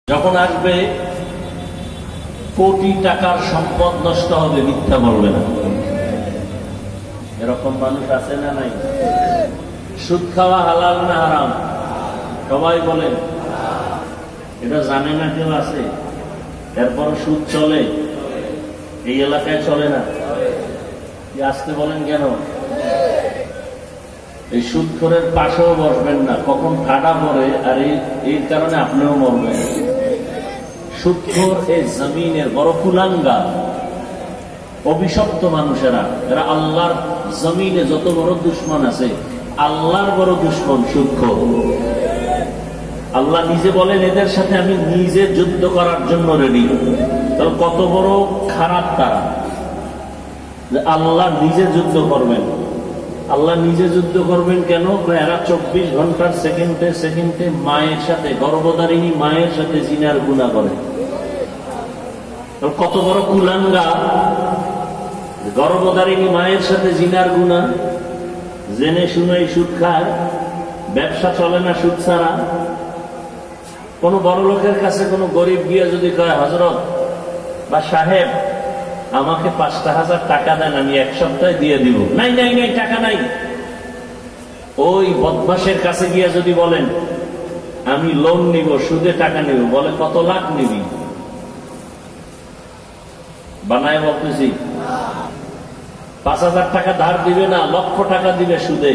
যখন আসবে কোটি টাকার সম্পদ নষ্ট হবে, মিথ্যা বলবে না। এরকম মানুষ আছে না নাই? সুদ খাওয়া হালাল না হারাম? সবাই বলেন। এটা জানে না কেউ আছে? এরপর সুদ চলে, এই এলাকায় চলে না। আসতে বলেন কেন? এই সুদখোরের পাশেও বসবেন না, কখন ঠাডা পড়ে, আর এই কারণে আপনিও মরবেন। সুদখোর এই জমিনের বড় কুলাঙ্গা, অভিশপ্ত মানুষেরা। এরা আল্লাহর জমিনে যত বড় দুশ্মন আছে, আল্লাহর বড় দুশ্মন সুদখোর। আল্লাহ নিজে বলেন, এদের সাথে আমি নিজে যুদ্ধ করার জন্য রেডি। তাহলে কত বড় খারাপ তারা, যে আল্লাহ নিজে যুদ্ধ করবেন। আল্লাহ নিজে যুদ্ধ করবেন কেন? এরা 24 ঘন্টার সেকেন্ডে সেকেন্ডে মায়ের সাথে, গর্ভধারিণী মায়ের সাথে জিনার গুনাহ করে। কত বড় কুলাঙ্গা! গর্ভধারিণী মায়ের সাথে জিনার গুনাহ, জেনে শুনে সুদ খায়। ব্যবসা চলে না সুদ ছাড়া। কোন বড় লোকের কাছে কোন গরিব গিয়ে যদি কয়, হযরত বা সাহেব আমাকে 5,000 টাকা দেন, আমি 1 সপ্তাহে দিয়ে দিব। নাই নাই নাই, টাকা নাই। ওই বদমাশের কাছে গিয়ে যদি বলেন, আমি লোন নিব, সুদে টাকা নিব, বলে কত লাখ নিবি? বানায় বলতেছি, 5,000 টাকা ধার দিবে না, লক্ষ টাকা দিবে সুদে।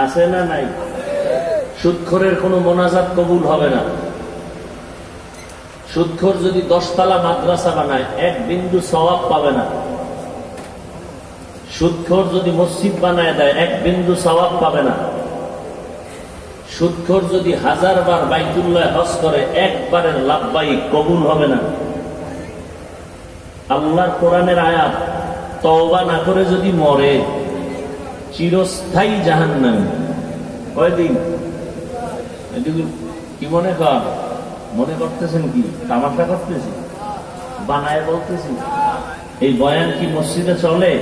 আছে না নাই? সুদখোরের কোন মোনাজাত কবুল হবে না। সুদখোর যদি 10 তলা মাদ্রাসা বানায়, 1 বিন্দু সওয়াব পাবে না। সুদখোর যদি মসজিদ বানায় দেয়, 1 বিন্দু সওয়াব পাবে না। সুদখোর যদি 1000 বার বাইতুল্লাহ হজ করে, 1 বারের লাব্বাইক কবুল হবে না। আল্লাহর কোরআনের আয়াত, তওবা না করে যদি মরে, চিরস্থায়ী জাহান্নামী। কয়দিন? কি মনে কর? মনে করতেছেন কি? তামাশা করতেছি? বানায় বলতেছি? এই বয়ান কি মসজিদে চলে?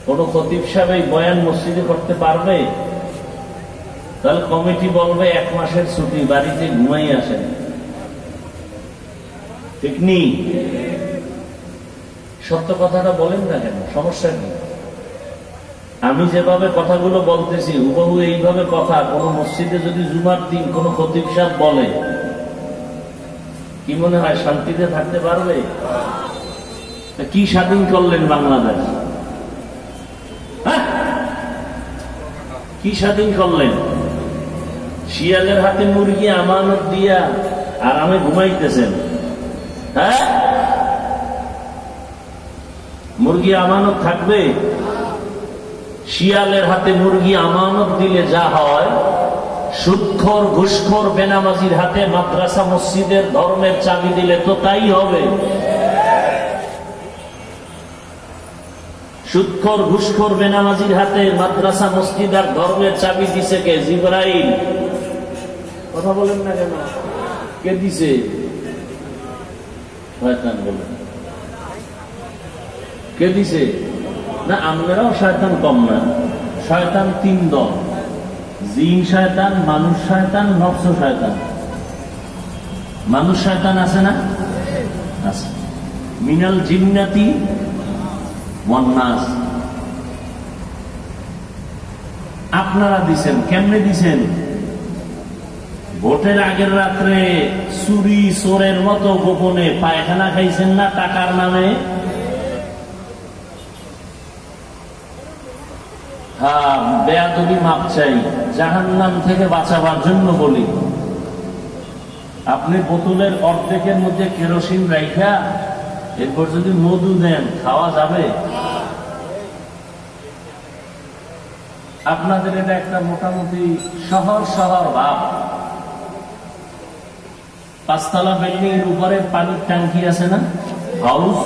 কোন খতিব সাহেব এই বয়ান মসজিদে করতে পারবে? তাহলে কমিটি বলবে 1 মাসের ছুটি, বাড়িতে ঘুমাই আসেন। ঠিক নেই? সত্য কথাটা বলেন না কেন? সমস্যা কি? আমি যেভাবে কথাগুলো বলতেছি, হুবহু এইভাবে কথা কোন মসজিদে যদি জুমার দিন কোন খতিব সাহেব বলে, কি মনে হয় শান্তিতে থাকতে পারবে? কি স্বাধীন করলেন বাংলাদেশ? কি স্বাধীন করলেন? শিয়ালের হাতে মুরগি আমানত দিয়া আরামে ঘুমাইতেছেন। হ্যাঁ, মুরগি আমানত থাকবে? শিয়ালের হাতে মুরগি আমানত দিলে যা হয়, সুদখোর ঘুষখোর বেনামাজির হাতে মাদ্রাসা মসজিদের ধর্মের চাবি দিলে তো তাই হবে। সুদখোর ঘুষখোর বেনামাজির হাতে মাদ্রাসা মসজিদ আর ধর্মের চাবি দিছে কে? জিবরাইল। কথা বলেন না কেন? কে দিছে? শয়তান বলেন। কে দিছে? না, আমরাও শয়তান কম না। শয়তান 3 দল: জিন শয়তান, মানুষ শয়তান, নফস শয়তান। মানুষ শয়তান আছে না? আছে। মিনাল জিন্নাতি ওয়ান নাস। আপনারা দিছেন। কেমনে দিছেন? ভোটের আগের রাত্রে চুরি চোরের মতো গোপনে পায়খানা খাইছেন না টাকার নামে? হ্যাঁ, বেয়াদবি মাপ চাই। জাহান্নাম থেকে বাঁচাবার জন্য বলি, আপনি বোতলের অর্ধেকের মধ্যে কেরোসিন রাইখা এরপর যদি মধু দেন, খাওয়া যাবে? আপনাদের এটা একটা মোটামুটি শহর শহর ভাব। 5 তলা বিল্ডিং এর উপরে পানির ট্যাঙ্কি আছে না, হাউস,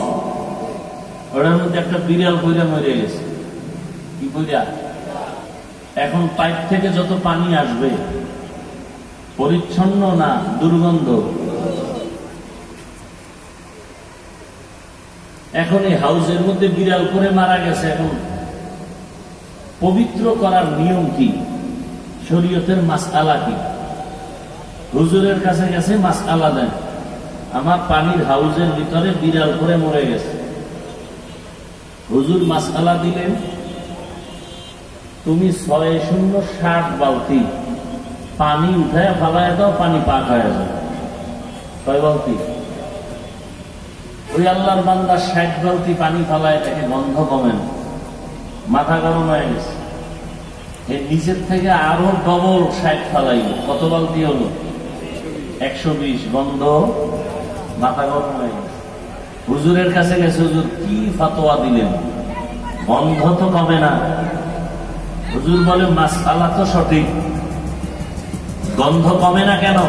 ওটার মধ্যে একটা বিড়াল কইরা মরে গেছে। কি কইরা? এখন পাইপ থেকে যত পানি আসবে, পরিচ্ছন্ন না দুর্গন্ধ? এখন এই হাউসের মধ্যে বিড়াল করে মারা গেছে। এখন পবিত্র করার নিয়ম কি? শরীয়তের মাসআলা কি? হুজুরের কাছে গেছে, মাসআলা দেন। আমার পানির হাউজের ভিতরে বিড়াল করে মরে গেছে। হুজুর মাসআলা দিলেন, তুমি 6-0-60 বালতি পানি উঠায় ফালায় দাও, পানি পাক হয়ে যাবে। 6 বালতি। ওই আল্লাহর বান্দা 60 বালতি পানি ফালায়, দেখে গন্ধ কমে না, মাথা গরম হয়ে গেছে। এর নিচের থেকে আরো ডবল 60 ফালাইল, কত বালতি হলো? 120। গন্ধ, মাথা গরম হয়ে গেছে। হুজুরের কাছে গেছে, হুজুর কি ফতোয়া দিলেন? গন্ধ তো কমে না। হুজুর বলে, মাসআলা তো সঠিক, গন্ধ কমে না কেন?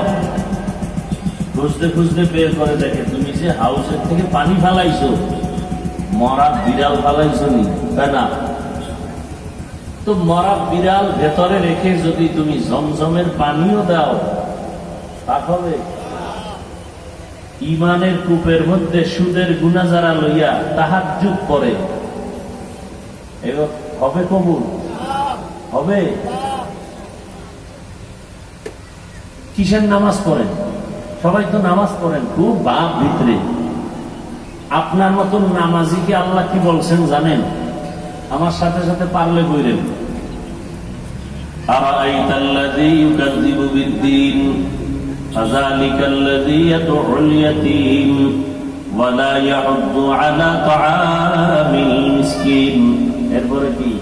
খুঁজতে খুঁজতে বের করে দেখে, তুমি যে হাউসের থেকে পানি ফালাইছো, মরা বিড়াল ফালাইছো নি, তাই না? তো মরা বিড়াল ভেতরে রেখে যদি তুমি জমজমের পানিও দাও, তা হবে? ইমানের কূপের মধ্যে সুদের গুনাহ যারা লইয়া তাহাজ্জুদ করে, এবার হবে কবুল? হবে? কিসের নামাজ পড়েন? সবাই তো নামাজ পড়েন, খুব ভাব ভিতরে। আপনার মতন নামাজিকে আল্লাহ কি বলছেন জানেন? আমার সাথে সাথে পারলে বইরেন। আরাআইতাল্লাযী ইউকাযযিবু বিদ্দীন ফাযালিকাল্লাযী ইয়াদউল ইয়াতীম ওয়া লা ইয়াহুদ্দু আলা তাআমিল মিসকিন। এরপরে কি?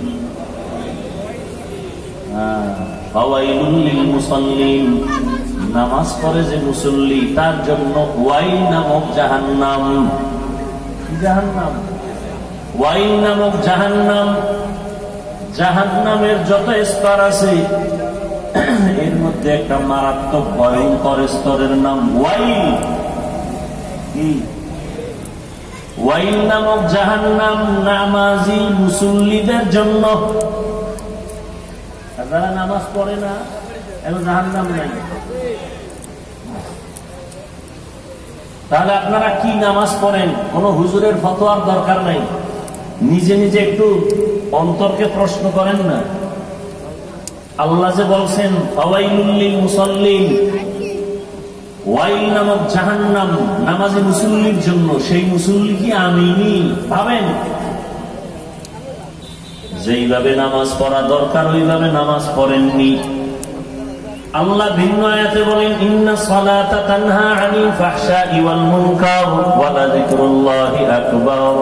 ফাওয়াইলুল লিল মুসাল্লিন, নামাজ পড়ে যে মুসল্লি তার জন্য ওয়াইল নামক জাহান্নাম। জাহান্নাম, ওয়াইল নামক জাহান্নাম। জাহান্নামের যত স্তর আছে এর মধ্যে একটা মারাত্মক ভয়ঙ্কর স্তরের নাম ওয়াইল। কি? ওয়াইল নামক জাহান্নাম নামাজি মুসল্লিদের জন্য। যারা নামাজ পড়ে না, এখন জাহান্নাম নাই। তাহলে আপনারা কি নামাজ পড়েন? কোন হুজুরের ফতোয়ার দরকার নাই, নিজে নিজে একটু অন্তরকে প্রশ্ন করেন না। আল্লাহ যে বলছেন ফাওয়াইলুল লিল মুসাল্লিন, ওয়াইল নামক জাহান্নাম নামাজি মুসল্লির জন্য, সেই মুসল্লি কি আমিনি পাবেন? যেইভাবে নামাজ পড়া দরকার ওইভাবে নামাজ পড়েননি। আল্লাহ ভিন্ন আয়াতে বলেন, ইন্না সালাতা তানহা আনিল ফাহশাই ওয়াল মুনকার ওয়া লাযিকরুল্লাহি আকবার।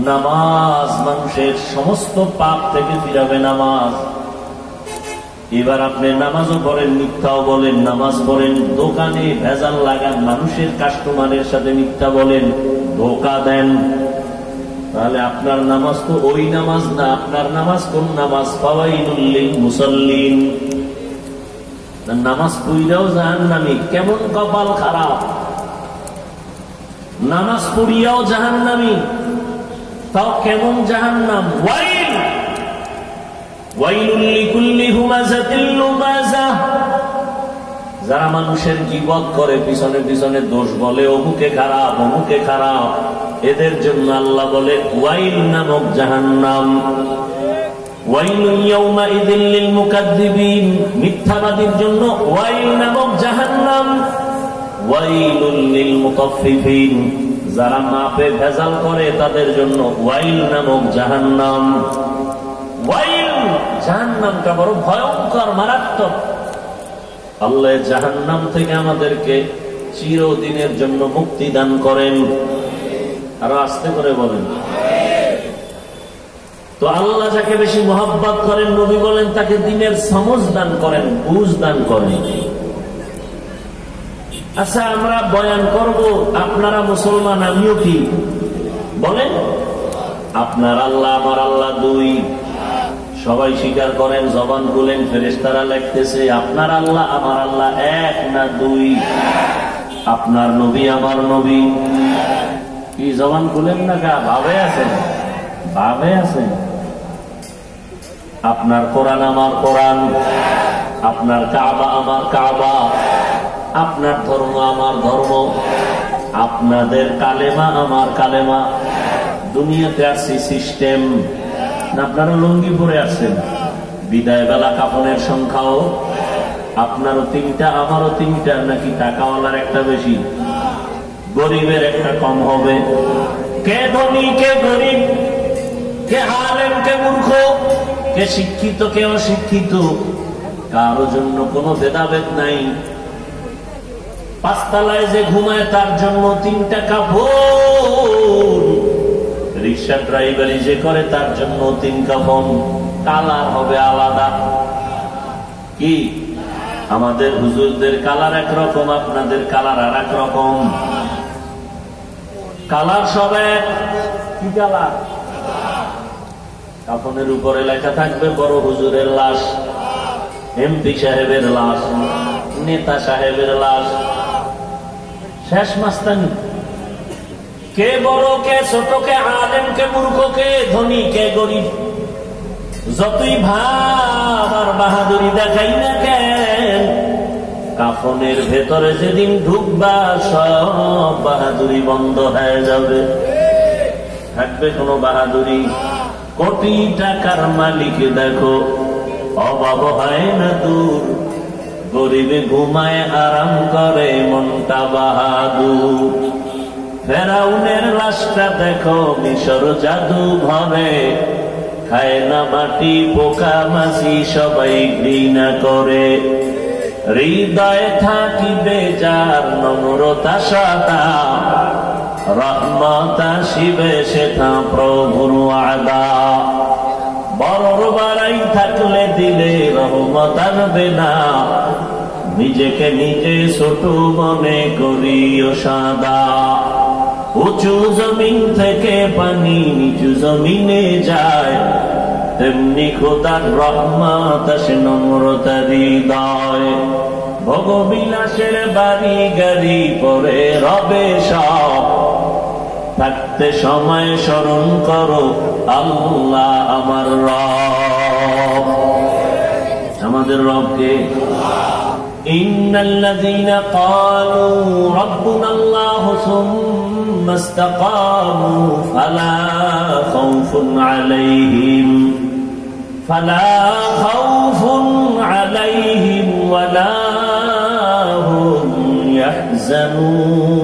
নামাজ মানুষের সমস্ত পাপ থেকে ফিরাবে নামাজ। এবার আপনি নামাজও পড়েন, মিথ্যাও বলেন, নামাজ পড়েন, দোকানে ভেজাল লাগান, মানুষের কাস্টমারের সাথে মিথ্যা বলেন, ধোঁকা দেন, তাহলে আপনার নামাজ তো ওই নামাজ না। আপনার নামাজ কোন নামাজ? ফাওয়াইলুল লিল মুসাল্লিন। নামাজ পড়িয়াও জাহান্নামী, কেমন কপাল খারাপ! নামাজ পড়িয়াও জাহান্নামী, তাও কেমন জাহান্নাম! ওয়াইল, ওয়াইলুল লিকুল্লি হুমাযাতিল লুমাযাহ। যারা মানুষের গীবত করে, পিছনে পিছনে দোষ বলে, অমুকে খারাপ, অমুকে খারাপ, এদের জন্য আল্লাহ বলে ওয়াইল নামক জাহান্নাম। ওয়াইলুল ইয়াওমাইযিল লিল মুকাদ্দিবিন, মিথ্যাবাদীর জন্য ওয়াইল নামক জাহান্নাম। ওয়াইলুল লিল মুতাফফিফিন, যারা মাপে ভেজাল করে তাদের জন্য ওয়াইল নামক জাহান্নাম। ওয়াইল জাহান্নামটা বড় ভয়ঙ্কর, মারাত্মক। আল্লাহ জাহান্নাম থেকে আমাদেরকে চিরদিনের জন্য মুক্তি দান করেন। আরো আস্তে করে বলেন। তো আল্লাহ যাকে বেশি মহব্বত করেন, নবী বলেন তাকে দ্বীনের সমঝ দান করেন, বুঝ দান করেন। আচ্ছা, আমরা বয়ান করব, আপনারা মুসলমান, আমিও কি বলেন? আপনার আল্লাহ আমার আল্লাহ দুই, সবাই স্বীকার করেন, জবান খুলেন, ফেরেশতারা লিখতেছে আপনার আল্লাহ আমার আল্লাহ এক না দুই? আপনার নবী আমার নবী কি জবান খুলেন না? কা ভাবে আছেন? ভাবে আছেন? আপনার কোরআন আমার কোরআন, আপনার কাবা আমার কাবা, আপনার ধর্ম আমার ধর্ম, আপনাদের কালেমা আমার কালেমা। দুনিয়াতে আসছি সিস্টেম না? আপনারা লুঙ্গি পরে আসছেন, বিদায় বেলা কাফনের সংখ্যাও আপনারও তিনটা, আমারও তিনটা, নাকি টাকাওয়ালার একটা বেশি, গরিবের একটা কম হবে? কে ধনী কে গরিব, কে আলেম কে মূর্খ, কে শিক্ষিত কে অশিক্ষিত, কারো জন্য কোনো ভেদাভেদ নাই। পাঁচতলায় যে ঘুমায় তার জন্য তিনটা কাপড়, রিক্সা ড্রাইভারি যে করে তার জন্য তিন কাফন, কালার হবে আলাদা। কি আমাদের হুজুরদের কালার একরকম, আপনাদের কালার আর এক রকম। কালার সব এক। কি কালার? কাফনের উপরে লেখা থাকবে বড় হুজুরের লাশ, এমপি সাহেবের লাশ, নেতা সাহেবের লাশ। শেষ মাস্তানি। কে বড় কে ছোট, কে আলেম কে মূর্খ, কে ধনী কে গরিব, যতই ভাব আর বাহাদুরি দেখাই না কেন, কাফনের ভেতরে যেদিন ঢুকবা সব বাহাদুরি বন্ধ হয়ে যাবে। থাকবে কোনো বাহাদুরি? কোটি টাকার মালিক দেখো, অভাব হয় না দূর, গরিবে ঘুমায় আরাম করে মনটা বাহাদুর। ফেরাউনের লাশটা দেখো মিশর জাদু ঘরে, খায় না মাটি পোকা মাছি সবাই ঘৃণা করে। হৃদয়ে থাকিবে যার নম্রতা সদা, রহমত আসিবে সেথা প্রভুর ওয়াদা। বড়র বাড়াই থাকলে দিলে রহমত আসবে না, নিজেকে নিজে ছোট মনে করিও সাদা। উঁচু জমিন থেকে পানি নিচু জমিনে যায়, তেমনি খোদার রহমত আসে নম্রতা হৃদয়। ভোগবিলাসের বাড়ি গাড়ি পরে রবে সব, থাকতে সময় স্মরণ করো আল্লাহ আমার রব। আমাদের রবকে ইন্নাল্লাযীনা ক্বালু রাব্বুনাল্লাহু সুম্মা ইসতাকামু ফালা খাউফুন আলাইহিম ওয়ালা হুম ইয়াহজানুন।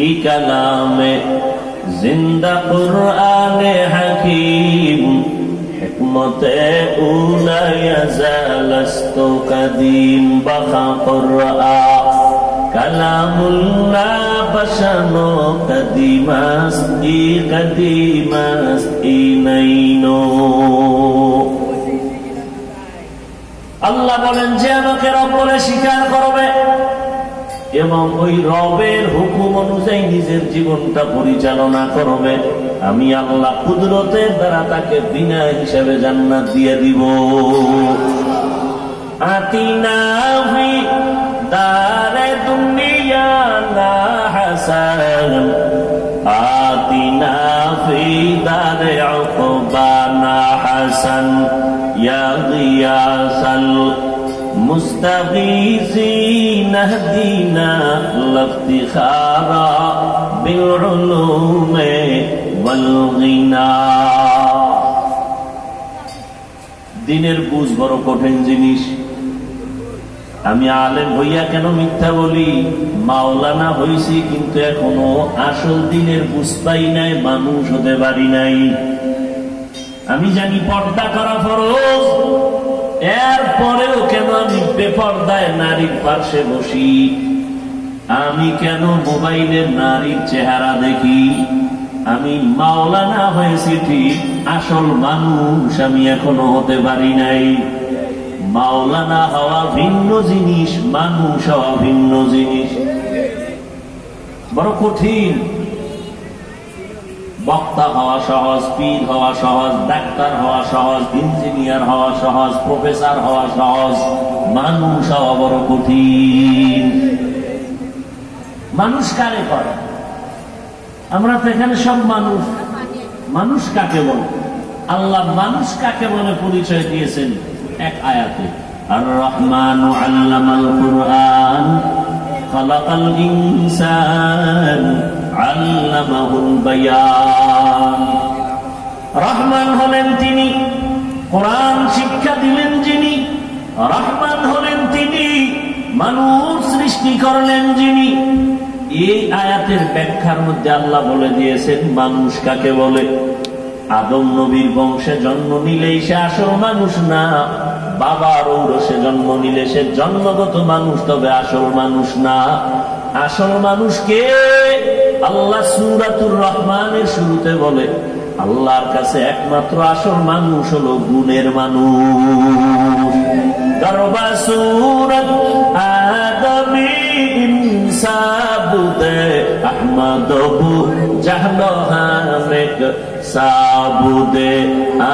এই কালামে জিন্দা কুরআনে হাকীম, হিকমতে উলা ইয়াজালাস্তু কাদীম বাখা কুরআ, কালামুল্লাহ বাশানো কাদিমাস ইনাইনো। আল্লাহ বলেন যে আমাকে রব বলে স্বীকার করবে এবং ওই রবের হুকুম অনুযায়ী নিজের জীবনটা পরিচালনা করবে, আমি আল্লাহ কুদরতের দ্বারা তাকে বিনা হিসাবে জান্নাত দিয়ে দিব। আতিনা ফি দারে দুনিয়া না হাসান, আতিনা ফি দারে উকবা না হাসান, ইয়া গিয়াসাল মুস্তাগীসিন আহদিনা লাফতিখারা বিল উলুমি ওয়াল গিনা। দিনের বুঝ বড় কঠিন জিনিস। আমি আলেম হইয়া কেন মিথ্যা বলি? মাওলানা হইছি কিন্তু এখনো আসল দিনের বুঝ পাই নাই, মানুষ হতে পারি নাই। আমি জানি পর্দা করা ফরজ, এরপরেও কেন আমি বেপর্দায় নারীর পাশে বসি? আমি কেন মোবাইলে নারীর চেহারা দেখি? আমি মাওলানা হয়েছি ঠিক, আসল মানুষ আমি এখনো হতে পারি নাই। মাওলানা হওয়া ভিন্ন জিনিস, মানুষ হওয়া ভিন্ন জিনিস, বড় কঠিন। বক্তা হওয়া সহজ, পীর হওয়া সহজ, ডাক্তার হওয়া সহজ, ইঞ্জিনিয়ার হওয়া সহজ, প্রফেসর হওয়া সহজ, মানুষ হওয়া বড় কঠিন। মানুষ কারে করে? আমরা তো এখানে সব মানুষ। মানুষ কাকে বলে? আল্লাহ মানুষ কাকে বলে পরিচয় দিয়েছেন এক আয়াতে, আর রহমানু আল্লামাল কুরআন খালাকাল ইনসান আল্লামাহুল বায়ান। রহমান হলেন তিনি, কোরআন শিক্ষা দিলেন যিনি। রহমান হলেন তিনি, মানুষ সৃষ্টি করলেন যিনি। এই আয়াতের ব্যাখ্যার মধ্যে আল্লাহ বলে দিয়েছেন মানুষ কাকে বলে। আদম নবীর বংশে জন্ম নিলেই সে আসল মানুষ না, বাবার ঔরসে জন্ম নিলে সে জন্মগত মানুষ, তবে আসল মানুষ না। আসল মানুষকে আল্লাহ সূরাতুর রহমানের শুরুতে বলে আল্লাহর কাছে একমাত্র আসল মানুষ হলো গুণের মানুষ। গর্বা সূরাত আদমি ইনসাবুদে আহমদবু জাহলো হামেক সাবুদে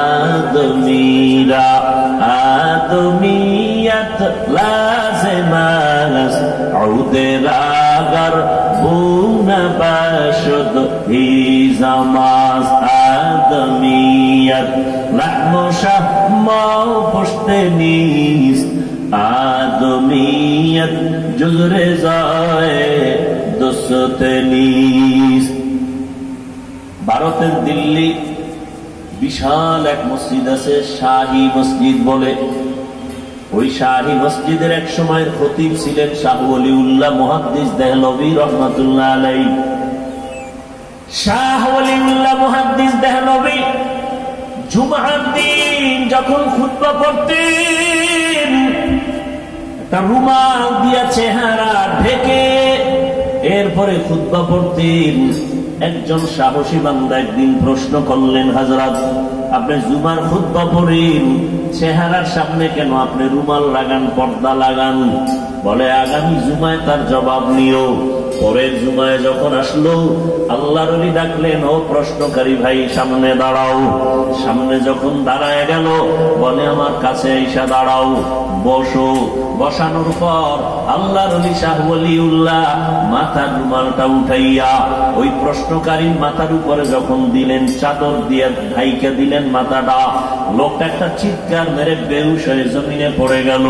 আদমিরা আদমিয়ত লাজমাস আউদে রাগার বুনা বাশুদ হি জামাস আদমিয়ত লাহমু শাহমাও পুশতে নিস আদমিয়ত জুজরে যায় দোসতে নিস। ভারতের দিল্লি বিশাল এক মসজিদ আছে, শাহী মসজিদ বলে। ওই শাহী মসজিদের এক সময়ের খতিব ছিলেন শাহ ওলিউল্লাহ মুহাদ্দিস দেহলভী রহমাতুল্লাহ আলাইহি। শাহ ওলিউল্লাহ মুহাদ্দিস দেহলভী জুমার দিন যখন খুতবা পড়তেন, একটা রুমাল দিয়া চেহারা ঢেকে এরপরে খুতবা পড়তেন। একজন সাহসী বান্দা একদিন প্রশ্ন করলেন, হযরত আপনি জুমার খুতবা পড়েন, চেহারার সামনে কেন আপনি রুমাল লাগান, পর্দা লাগান? বলে আগামী জুমায় তার জবাব নিও। পরের জুমায় যখন আসলো, আল্লাহর ওলি ডাকলেন, ও প্রশ্নকারী ভাই সামনে দাঁড়াও। সামনে যখন দাঁড়ায় গেল, বলে আমার কাছে এসে দাঁড়াও, বসো। বসানোর পর আল্লাহর ওলি শাহ ওলিউল্লাহ মাথার রুমালটা উঠাইয়া ওই প্রশ্নকারীর মাথার উপরে যখন দিলেন, চাদর দিয়ে ঢাইকে দিলেন মাথাটা, লোকটা একটা চিৎকার মেরে বেহুশ হয়ে জমিনে পড়ে গেল।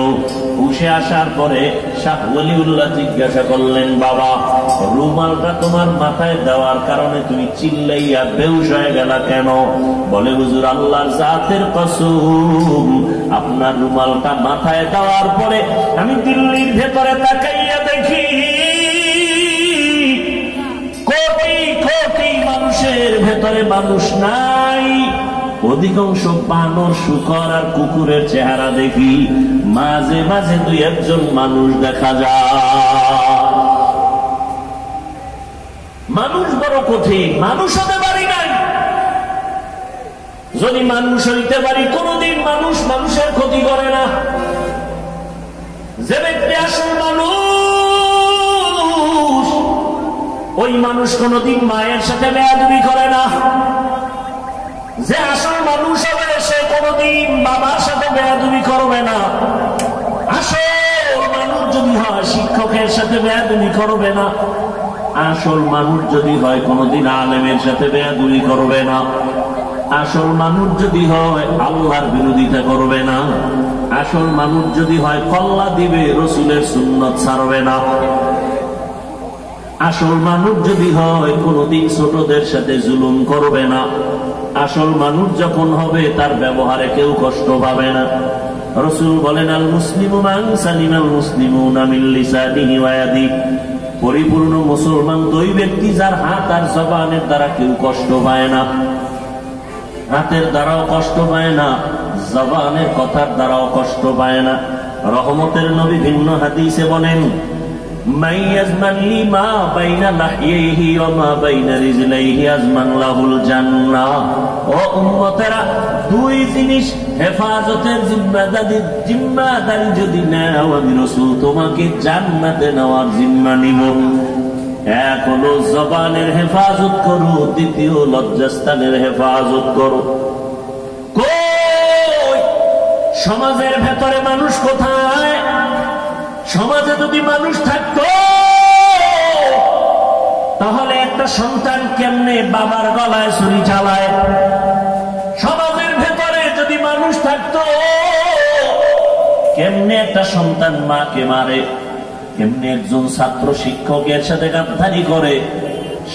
উঠে আসার পরে শাহ ওলিউল্লাহ জিজ্ঞাসা করলেন, বাবা রুমালটা তোমার মাথায় দেওয়ার কারণে তুমি চিল্লাইয়া বেহুশ হয়ে গেলা কেন? বলে হুজুর আল্লাহর জাতের কসম, আপনার রুমালটা মাথায় দেওয়ার পরে আমি দিল্লির ভেতরে তাকাইয়া দেখি কোটি কোটি মানুষের ভেতরে মানুষ নাই, অধিকাংশ বানর, শুকর আর কুকুরের চেহারা দেখি। মাঝে মাঝে দুই একজন মানুষ দেখা যায়। মানুষ বড় কঠিন, মানুষ হতে পারি নাই। যদি মানুষ হইতে পারি, কোনদিন মানুষ মানুষের ক্ষতি করে না। যে ব্যক্তি আসল মানুষ, ওই মানুষ কোনদিন মায়ের সাথে বেয়াদবি করে না। যে আসল মানুষ হবে, সে কোনদিন বাবার সাথে বেয়াদবি করবে না। আসল মানুষ যদি হয়, শিক্ষকের সাথে বেয়াদবি করবে না। আসল মানুষ যদি হয়, কোনদিন আলেমের সাথে বেয়াদবি করবে না। আসল মানুষ যদি হয়, আল্লাহর বিরোধিতা করবে না। আসল মানুষ যদি হয়, কল্লা দিবে, রসুলের সুন্নত ছাড়বে না। আসল মানুষ যদি হয়, কোনদিন ছোটদের সাথে জুলুম করবে না। আসল মানুষ যখন হবে, তার ব্যবহারে কেউ কষ্ট পাবে না। রাসূল বলেন, আল মুসলিমু মান সালিমাল মুসলিমুনা মিন লিসানিহি ওয়া ইয়াদিহি, পরিপূর্ণ মুসলমান ওই ব্যক্তি যার হাত আর জবানের দ্বারা কেউ কষ্ট পায় না। হাতের দ্বারাও কষ্ট পায় না, জবানের কথার দ্বারাও কষ্ট পায় না। রহমতের নবী ভিন্ন হাদিসে বলেন, মান ইয়াজমান লিমা বাইনা লাহইহি ওয়া মা বাইনা রিজলাইহি আজমান লাহুল জান্নাহ। ও উম্মতেরা, দুই জিনিস হেফাজতের জিম্মাদারি যদি নাও, আমি রাসূল তোমাকে জান্নাতে নেওয়ার জিম্মা নিব। এক হলো জবানের হেফাজত করো, দ্বিতীয় লজ্জাস্থানের হেফাজত করো। কই সমাজের ভেতরে মানুষ কোথায়? সমাজে যদি মানুষ থাকতো, তাহলে একটা সন্তান কেমনে বাবার গলায় ছুরি চালায়? সমাজের ভেতরে যদি মানুষ থাকতো, কেমনে একটা সন্তান মাকে মারে? কেমনে একজন ছাত্র শিক্ষকের সাথে গাদ্দারি করে?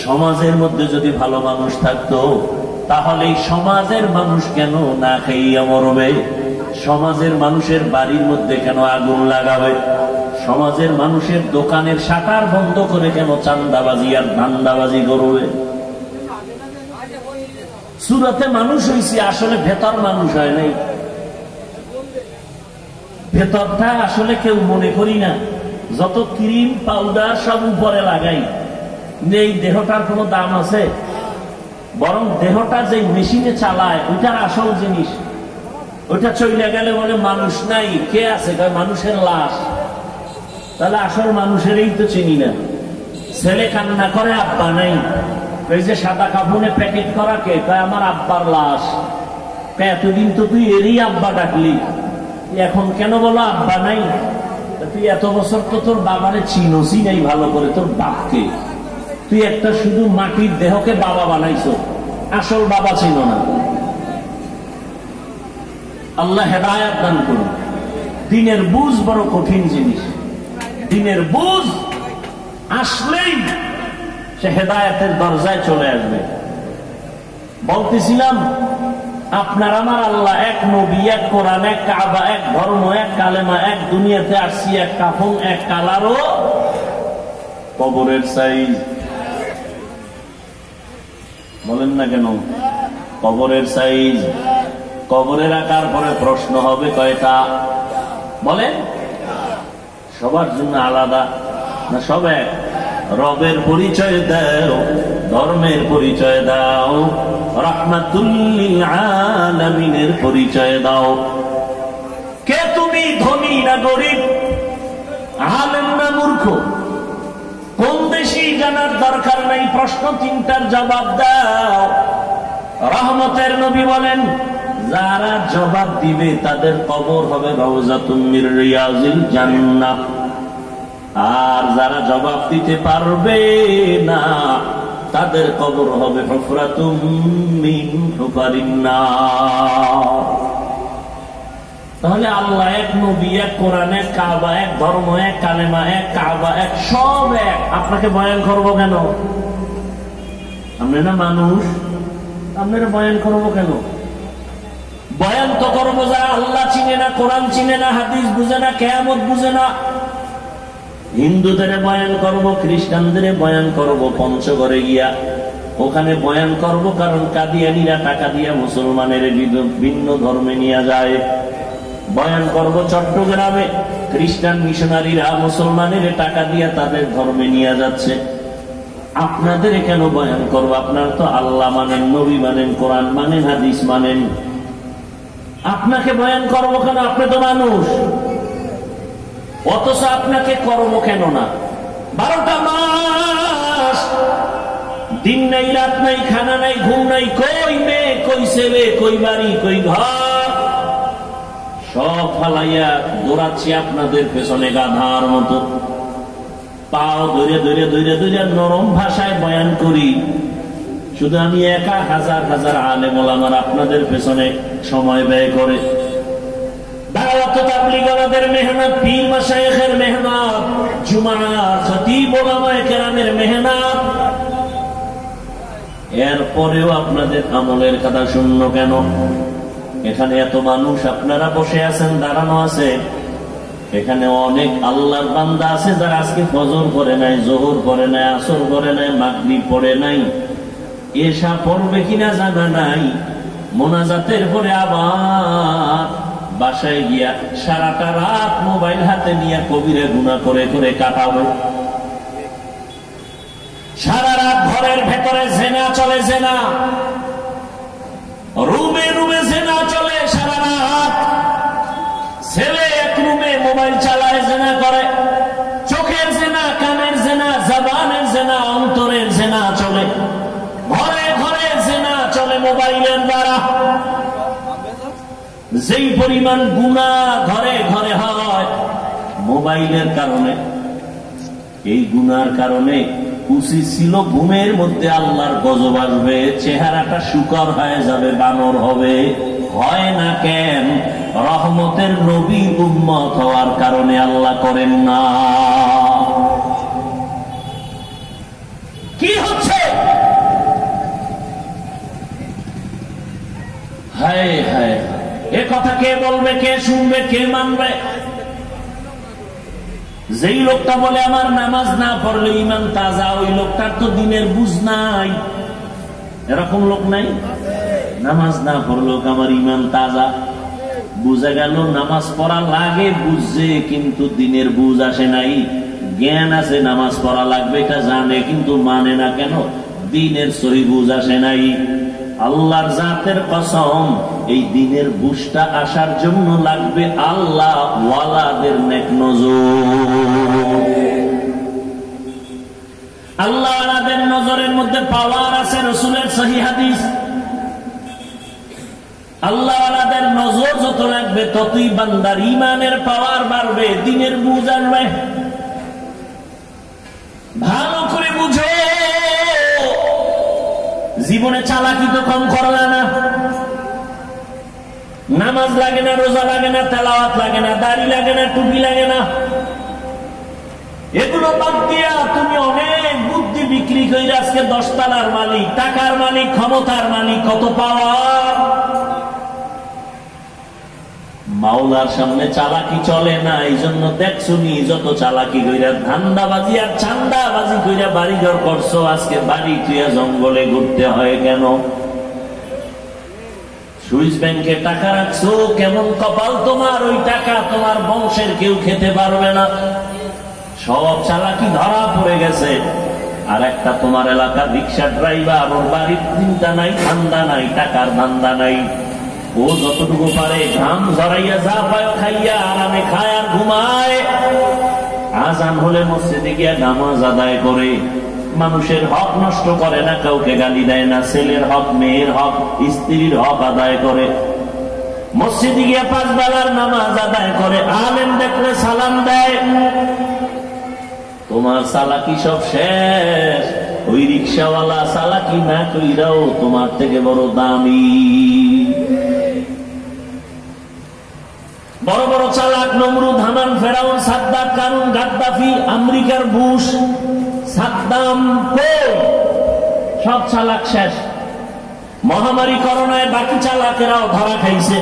সমাজের মধ্যে যদি ভালো মানুষ থাকতো, তাহলে এই সমাজের মানুষ কেন না খাইয়া মরবে? সমাজের মানুষের বাড়ির মধ্যে কেন আগুন লাগাবে? সমাজের মানুষের দোকানের শাটার বন্ধ করে কেন চান্দাবাজি আর ধান্দাবাজি করবে? সুরাতে মানুষ হয়েছে, আসলে ভেতর মানুষ হয় নাই। ভেতরটা আসলে কেউ মনে করি না। যত ক্রিম পাউডার সব উপরে লাগাই, এই দেহটার কোনো দাম আছে? বরং দেহটা যে মেশিনে চালায় ওইটার আসল জিনিস, ওইটা চলে গেলে বলে মানুষ নাই, কে আছে? মানুষের লাশ। তাহলে আসল মানুষেরই তো চিনি না। ছেলে কান্না করে আব্বা নাই, ওই যে সাদা কাপড়ে প্যাকেট করা কে? আমার আব্বার লাশ। এতদিন তো তুই এরই আব্বা ডাকলি, এখন কেন বলো আব্বা নাই? তুই এত বছর তো তোর বাবারে চিনোসি নাই ভালো করে, তোর বাপকে। তুই একটা শুধু মাটির দেহকে বাবা বানাইছো, আসল বাবা ছিল না। আল্লাহ হেদায়েত দান করুন। দিনের বুঝ বড় কঠিন জিনিস। দিনের বুঝ আসলেই সে হেদায়েতের দরজায় চলে আসবে। বলতেছিলাম, আপনার আমার আল্লাহ এক, নবী এক, কোরআন এক, কাবা এক, ধর্ম এক, কালেমা এক, দুনিয়াতে আসছি এক, কাফন এক, কালারও কবরের সাইজ। বলেন না কেন? কবরের সাইজ। কবরে রাখার পরে প্রশ্ন হবে কয়টা? বলেন। সবার জন্য আলাদা না সব এক? রবের পরিচয় দাও, ধর্মের পরিচয় দাও, রাহমাতুল লিল আলামিনের পরিচয় দাও। কে তুমি? ধনী না গরিব? আলেম না মূর্খ? কোন দেশি জানার দরকার নাই, প্রশ্ন তিনটার জবাব দাও। রহমতের নবী বলেন, যারা জবাব দিবে তাদের কবর হবে রাউযাতুম মির রিয়াজিল জান্নাহ। আর যারা জবাব দিতে পারবে না তাদের কবর হবে হুফরাতুম মিন হুফারিন নার। তাহলে আল্লাহ এক, নবী এক, কোরআন এক, কাবা এক, ধর্ম এক, কালেমা এক, কাবা এক, সব এক। আপনাকে বয়ান করবো কেন? আপনি না মানুষ, আপনারা বয়ান করবো কেন? বয়ান তো করবো যারা আল্লাহ চিনে না, কোরআন চিনে না, হাদিস বুঝে না, কিয়ামত বুঝে না। হিন্দুদের বয়ান করব, খ্রিস্টানদের বয়ান করব পঞ্চগড়ে গিয়া, ওখানে বয়ান করব। কারণ কাদিয়ানীরা টাকা দিয়া মুসলমানের ভিন্ন ধর্মে নিয়ে যায়। বয়ান করব চট্টগ্রামে, খ্রিস্টান মিশনারিরা মুসলমানের টাকা দিয়া তাদের ধর্মে নিয়ে যাচ্ছে। আপনাদের কেন বয়ান করব? আপনারা তো আল্লাহ মানেন, নবী মানেন, কোরআন মানেন, হাদিস মানেন। আপনাকে বয়ান করব কেন? আপনি তো মানুষ। অথচ আপনাকে করব কেন না? 12টা মাস দিন নাই, রাত নাই, খানা নাই, ঘুম নাই, কই মেয়ে, কই ছেলে, কই বাড়ি, কই ঘর, সব ফালাইয়া দৌড়াচ্ছি আপনাদের পেছনে গাধার মতো। পাও ধরে ধরে ধরে ধরে নরম ভাষায় বয়ান করি। শুধু আমি একা, হাজার হাজার আলেম ওলামার আপনাদের পেছনে সময় ব্যয় করে। দাওয়াত তাবলীগ আমাদের মেহনত, পীর মাশায়েখের মেহনত, জুমার খতিব ওলামায়ে কেরামের মেহনত। এরপরেও আপনাদের আমলের কথা শূন্য কেন? এখানে এত মানুষ আপনারা বসে আছেন, দাঁড়ানো আছে, এখানে অনেক আল্লাহর বান্দা আছে যারা আজকে ফজর পড়ে নাই, জোহর পড়ে নাই, আসর পড়ে নাই, মাগরিব পড়ে নাই, এশা পড়বে কিনা জানা নাই। মোনাজাতের পরে আবার বাসায় গিয়া সারাটা রাত মোবাইল হাতে নিয়ে কবিরা গুনাহ করে করে কাটাবো। সারা রাত ঘরের ভেতরে জেনা চলে, জেনা রুমে রুমে জেনা চলে সারা রাত। ছেলে এক রুমে মোবাইল চালায়, জেনা করে। চোখের জেনা, কানের জেনা, জবানের জেনা, অন্তরের জেনা চলে। ঘরে ঘরে জেনা চলে মোবাইলের দ্বারা। যেই পরিমাণ গুনাহ ঘরে ঘরে হয় মোবাইলের কারণে, এই গুনার কারণে উচিত ছিল ঘুমের মধ্যে আল্লাহর গজব আসবে, চেহারাটা শুকর হয়ে যাবে, বানর হবে। হয় না কেন? রহমতের নবী উম্মত হওয়ার কারণে আল্লাহ করেন না। কি হচ্ছে? হায় হায়, এ কথা কে বলবে, কে শুনবে, কে মানবে? যেই লোকটা বলে আমার নামাজ না পড়লে ইমান তাজা, ওই লোকটার তো দিনের বুঝ নাই। এরকম লোক নাই? নামাজ না পড়লেও আমার ইমান তাজা। বুঝে গেল নামাজ পড়া লাগে, বুঝছে কিন্তু দিনের বুঝ আসে নাই। জ্ঞান আছে নামাজ পড়া লাগবে, এটা জানে কিন্তু মানে না। কেন? দিনের সহি বুঝ আসে নাই। আল্লাহর জাতের কসম, এই দিনের বুঝটা আসার জন্য লাগবে আল্লাহ ওয়ালাদের নেক নজর। আল্লাহ ওয়ালাদের নজরের মধ্যে পাওয়ার আছে। রাসূলের সহিহ হাদিস, আল্লাহ ওয়ালাদের নজর যত লাগবে ততই বান্দার ঈমানের পাওয়ার বাড়বে, দিনের বুঝ আসবে। ভালো করে বুঝো, জীবনে চালাকি তো কম করলা না। নামাজ লাগে না, রোজা লাগে না, তেলাওয়াত লাগে না, দাড়ি লাগে না, টুপি লাগে না। এগুলো বাদ দিয়া তুমি অনেক বুদ্ধি বিক্রি করে আজকে 10 তলার মালিক, টাকার মালিক, ক্ষমতার মালিক, কত পাওয়ার। মাওলার সামনে চালাকি চলে না। এই জন্য দেখছুনি যত চালাকি কইরা, ধান্দাবাজি আর চান্দাবাজি কইরা বাড়িঘর করছো, আজকে বাড়ি তুইয়া জঙ্গলে ঘুরতে হয় কেন? সুইস ব্যাংকে টাকা রাখছো, কেমন কপাল তোমার, ওই টাকা তোমার বংশের কেউ খেতে পারবে না। সব চালাকি ধরা পড়ে গেছে। আর একটা তোমার এলাকার রিক্সা ড্রাইভার, ওর বাড়ির চিন্তা নাই, ধান্দা নাই, টাকার ধান্দা নাই। ও যতটুকু পারে ঘাম ঝরাইয়া যা পায় খাইয়া আরামে খায় আর ঘুমায়। আজান হলে মসজিদে গিয়া নামাজ আদায় করে, মানুষের হক নষ্ট করে না, কাউকে গালি দেয় না, ছেলের হক, মেয়ের হক, স্ত্রীর হক আদায় করে। মসজিদে গিয়া 5 বেলার নামাজ আদায় করে, আলেম দেখলে সালাম দেয়। তোমার চালাকি সব শেষ। ওই রিক্সাওয়ালা চালাকি না কইরাও তোমার থেকে বড় দামি। বড় বড় চালাক নমরুদ, হামান, ফেরাউন, সাদ্দাত, কারুন, গাদ্দাফি, আমেরিকার বুশ, সাদ্দাম, সব চালাক শেষ। মহামারী করোনায় বাকি চালাকেরাও ধরা খাইছে।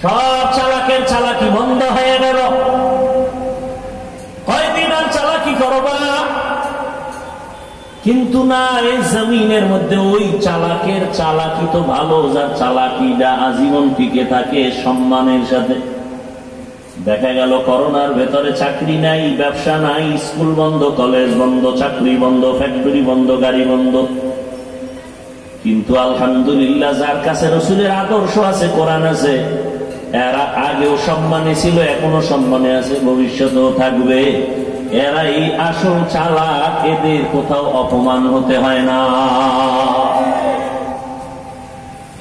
সব চালাকের চালাকি বন্ধ হয়ে গেল। কয়দিন আর চালাকি করবা? কিন্তু না, এই জমিনের মধ্যে ওই চালাকের চালাকি তো ভালো, যার চালাকিটা আজীবন টিকে থাকে সম্মানের সাথে। দেখা গেল করোনার ভেতরে চাকরি নাই, ব্যবসা নাই, স্কুল বন্ধ, কলেজ বন্ধ, চাকরি বন্ধ, ফ্যাক্টরি বন্ধ, গাড়ি বন্ধ। কিন্তু আলহামদুলিল্লাহ, যার কাছে রাসূলের আদর্শ আছে, কোরআন আছে, এরা আগেও সম্মানে ছিল, এখনো সম্মানে আছে, ভবিষ্যতেও থাকবে। এরা এই আসল চালাক, এদের কোথাও অপমান হতে হয় না।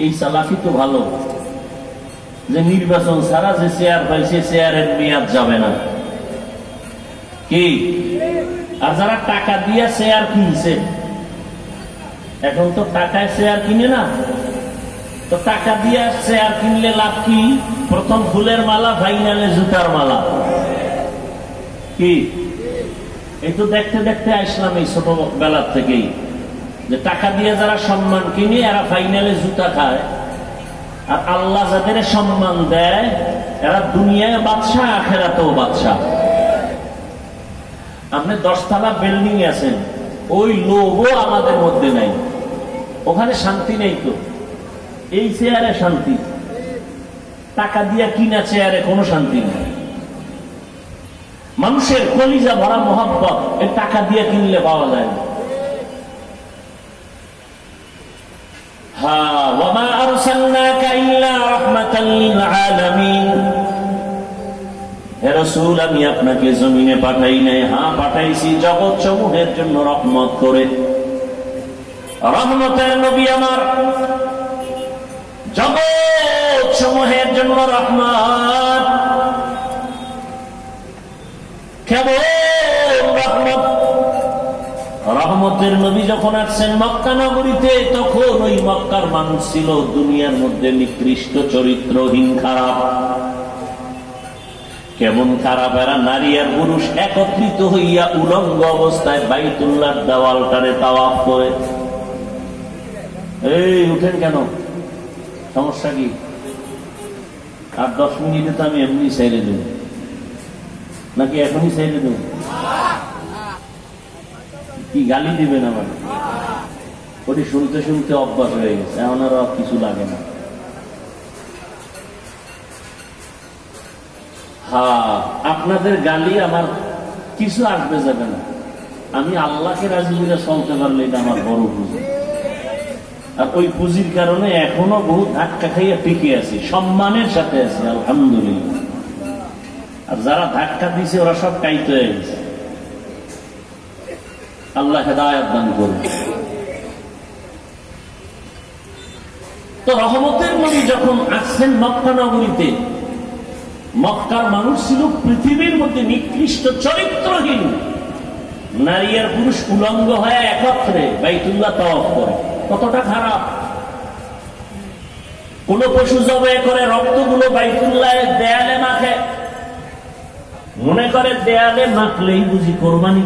এই চালাকি তো ভালো, যে নির্বাচন ছাড়া যে চেয়ার পাইছে, চেয়ারের মেয়াদ যাবে না। কি? আর যারা টাকা দিয়ে চেয়ার কিনছে, এখন তো টাকায় চেয়ার কিনে না, তো টাকা দিয়ে চেয়ার কিনলে লাভ কি? প্রথম ফুলের মালা, ফাইনালে জুতার মালা। কি? এই তো দেখতে দেখতে আসলাম এই ছোটবেলার থেকেই, যে টাকা দিয়ে যারা সম্মান কিনে এরা ফাইনালে জুতা খায়, আর আল্লাহ যাদের সম্মান দেয় এরা দুনিয়ায় বাদশা, আখেরাতেও বাদশা। আপনি 10 তলা বিল্ডিং আছেন, ওই লোভও আমাদের মধ্যে নাই। ওখানে শান্তি নেই তো, এই চেয়ারে শান্তি। টাকা দিয়া কিনা চেয়ারে কোনো শান্তি নেই। মানুষের কলিজা ভরা মোহাব্বত এই টাকা দিয়ে কিনলে পাওয়া যায় না। ওয়ামা আরসালনাকা ইল্লা রাহমাতাল লিল আলামিন। হে রাসূল, আমি আপনাকে জমিনে পাঠাই নাই, পাঠাইছি জগৎ সমূহের জন্য রহমত করে। রহমতের নবী আমার, জগৎ সমূহের জন্য রহমত। কেবল রহমত। রহমতের নবী যখন আসছেন মক্কা নগরীতে, তখন ওই মক্কার মানুষ ছিল দুনিয়ার মধ্যে নিকৃষ্ট চরিত্রহীন, খারাপ। কেমন খারাপ? এরা নারী আর পুরুষ একত্রিত হইয়া উলঙ্গ অবস্থায় বাইতুল্লাহর দেওয়ালটারে তাওয়াফ করে। এই উঠেন কেন? সমস্যা কি? আর 10 মিনিটে তো আমি এমনি ছেড়ে দেব, নাকি এখনই ছেড়ে দেব? কি গালি দিবেন আমার? ওটি শুনতে শুনতে অভ্যাস হয়ে গেছে, এখন আর কিছু লাগে না। হ্যাঁ, আপনাদের গালি আমার কিছু আসবে যাবে না। আমি আল্লাহকে রাজি করে চলতে পারলে এটা আমার বড় পুঁজি। আর ওই পুঁজির কারণে এখনো বহু ধাক্কা খাইয়া টিকে আছি, সম্মানের সাথে আছি, আলহামদুলিল্লাহ। আর যারা ধাক্কা দিছে ওরা সব কাইতে হয়ে গেছে। আল্লাহ হেদায়েত দান করুন। তো রহমতের নবী যখন আসছেন মক্কা নগরীতে, মক্কার মানুষ ছিল পৃথিবীর মধ্যে নিকৃষ্ট চরিত্রহীন। নারী আর পুরুষ উলঙ্গ হয়ে একত্রে বাইতুল্লাহ তাওয়াফ করে, কতটা খারাপ। কোন পশু জবাই করে রক্তগুলো বাইতুল্লাহ দেয়ালে মাখে, মনে করে দেয়ালে মাখলেই বুঝি কোরবানি